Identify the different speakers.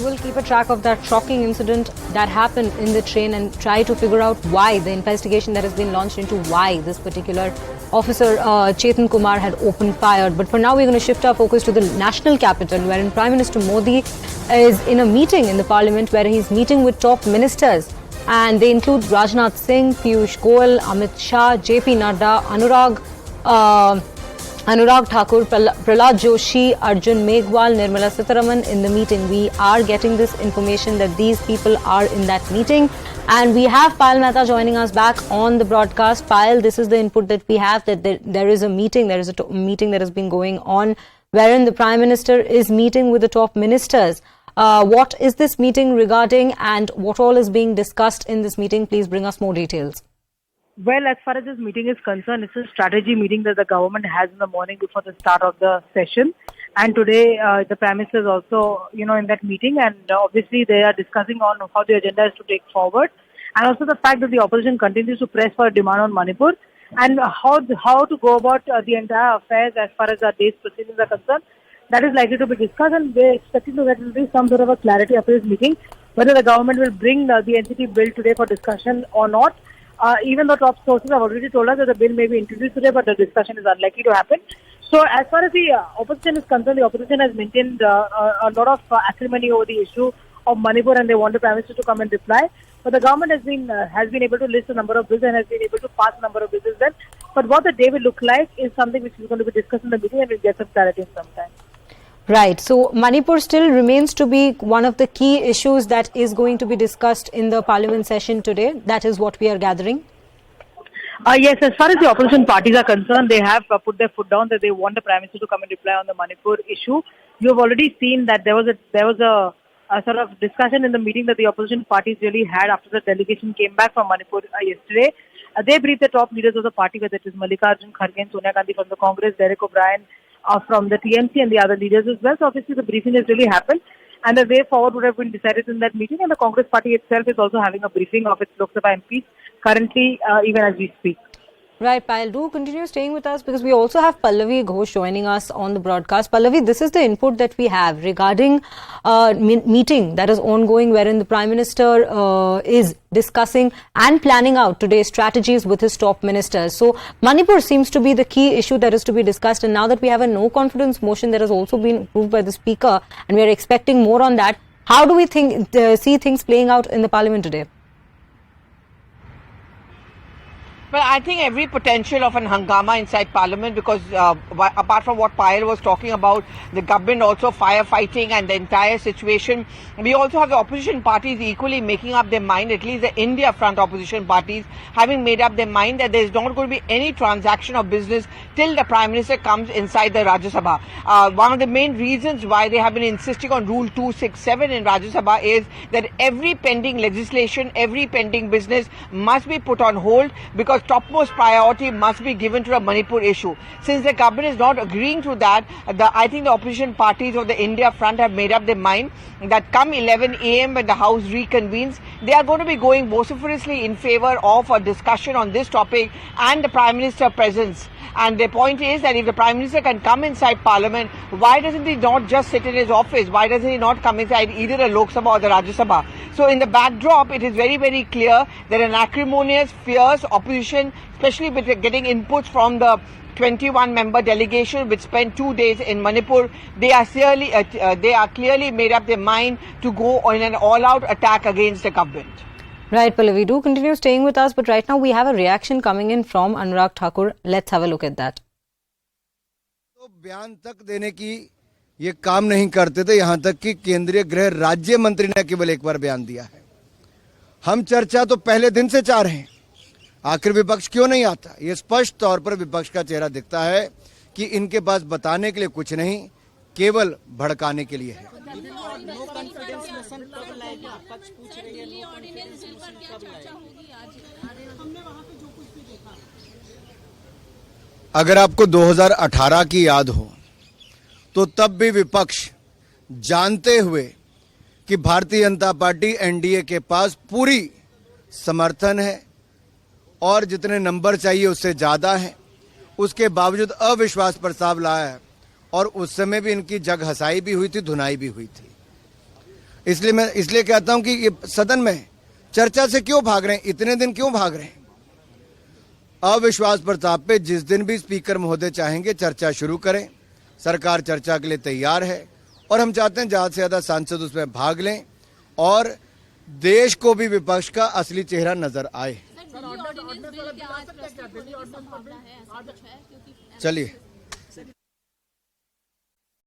Speaker 1: will keep a track of that shocking incident that happened in the train and try to figure out why, the investigation that has been launched into why this particular officer Chetan Kumar had opened fire. But for now, we're going to shift our focus to the national capital, wherein Prime Minister Modi is in a meeting in the parliament where he's meeting with top ministers. And they include Rajnath Singh, Piyush Goyal, Amit Shah, JP Nadda, Anurag Thakur, Prahlad Joshi, Arjun Meghwal, Nirmala Sitharaman in the meeting. We are getting this information that these people are in that meeting. And we have Payal Mehta joining us back on the broadcast. Payal, this is the input that we have, that there is a meeting, there is a meeting that has been going on wherein the Prime Minister is meeting with the top ministers. What is this meeting regarding and what all is being discussed in this meeting? Please bring us more details.
Speaker 2: Well, as far as this meeting is concerned, it's a strategy meeting that the government has in the morning before the start of the session. And today, the Prime Minister is also, in that meeting. And obviously, they are discussing on how the agenda is to take forward. And also the fact that the opposition continues to press for a demand on Manipur. And how to go about the entire affairs as far as the day's proceedings are concerned. That is likely to be discussed, and we're expecting to get some sort of a clarity after this meeting, whether the government will bring the NCT bill today for discussion or not. Even though top sources have already told us that the bill may be introduced today, but the discussion is unlikely to happen. So as far as the opposition is concerned, the opposition has maintained a lot of acrimony over the issue of Manipur, and they want the Prime Minister to come and reply. But the government has been able to list a number of bills and has been able to pass a number of bills as well. But what the day will look like is something which is going to be discussed in the meeting, and we'll get some clarity in some time.
Speaker 1: Right. So Manipur still remains to be one of the key issues that is going to be discussed in the parliament session today. That is what we are gathering.
Speaker 2: Yes, as far as the opposition parties are concerned, they have put their foot down that they want the Prime Minister to come and reply on the Manipur issue. You have already seen that there was a sort of discussion in the meeting that the opposition parties really had after the delegation came back from Manipur yesterday. They briefed the top leaders of the party, whether it is Mallikarjun Kharge and Sonia Gandhi from the Congress, Derek O'Brien from the TMC and the other leaders as well. So obviously the briefing has really happened, and the way forward would have been decided in that meeting, and the Congress party itself is also having a briefing of its Lok Sabha MPs currently, even as we speak.
Speaker 1: Right, Payal, do continue staying with us because we also have Pallavi Ghosh joining us on the broadcast. Pallavi, this is the input that we have regarding meeting that is ongoing wherein the Prime Minister is discussing and planning out today's strategies with his top ministers. So Manipur seems to be the key issue that is to be discussed, and now that we have a no confidence motion that has also been approved by the Speaker and we are expecting more on that, how do we see things playing out in the Parliament today?
Speaker 3: Well, I think every potential of an hangama inside Parliament, because apart from what Payal was talking about, the government also firefighting and the entire situation, we also have the opposition parties equally making up their mind, at least the India front opposition parties having made up their mind that there is not going to be any transaction of business till the Prime Minister comes inside the Rajya Sabha. One of the main reasons why they have been insisting on Rule 267 in Rajya Sabha is that every pending legislation, every pending business must be put on hold because topmost priority must be given to the Manipur issue. Since the government is not agreeing to that, I think the opposition parties of the India front have made up their mind that come 11 a.m. when the House reconvenes, they are going to be going vociferously in favor of a discussion on this topic and the Prime Minister presence. And the point is that if the Prime Minister can come inside Parliament, why doesn't he not just sit in his office? Why doesn't he not come inside either the Lok Sabha or the Rajya Sabha? So in the backdrop, it is very, very clear that an acrimonious, fierce opposition, especially with getting inputs from the 21-member delegation which spent 2 days in Manipur, they are clearly made up their mind to go on an all-out attack against the government.
Speaker 1: Right, Pallavi, do continue staying with us, but right now we have a reaction coming in from Anurag Thakur. Let's have a look at that.
Speaker 4: तो बयान तक देने की ये काम नहीं करते थे, यहाँ तक कि केंद्रीय गृह राज्य मंत्री ने केवल एक बार बयान दिया है। हम चर्चा तो पहले दिन से चाह रहे हैं, आखिर विपक्ष क्यों नहीं आता? ये स्पष्ट तौर पर विपक्ष का चेहरा दिखता है कि इनके पास बताने के लिए कुछ नहीं, केवल भड़काने के लिए है। अगर आपको 2018 की याद हो तो तब भी विपक्ष जानते हुए कि भारतीय जनता पार्टी एनडीए के पास पूरी समर्थन है और जितने नंबर चाहिए उससे ज्यादा है, उसके बावजूद अविश्वास प्रस्ताव लाया है और उस समय भी इनकी जग हसाई भी हुई थी, धुनाई भी हुई थी। इसलिए कहता हूं कि ये सदन में चर्चा से क्यों भाग रहे हैं, इतने दिन क्यों भाग रहे हैं। अविश्वास प्रस्ताव पे जिस दिन भी स्पीकर महोदय चाहेंगे चर्चा शुरू करें, सरकार चर्चा के लिए तैयार है और हम चाहते हैं ज्यादा से ज्यादा सांसद उसमें भाग लें और देश को भी विपक्ष का असली चेहरा नजर आए। चलिए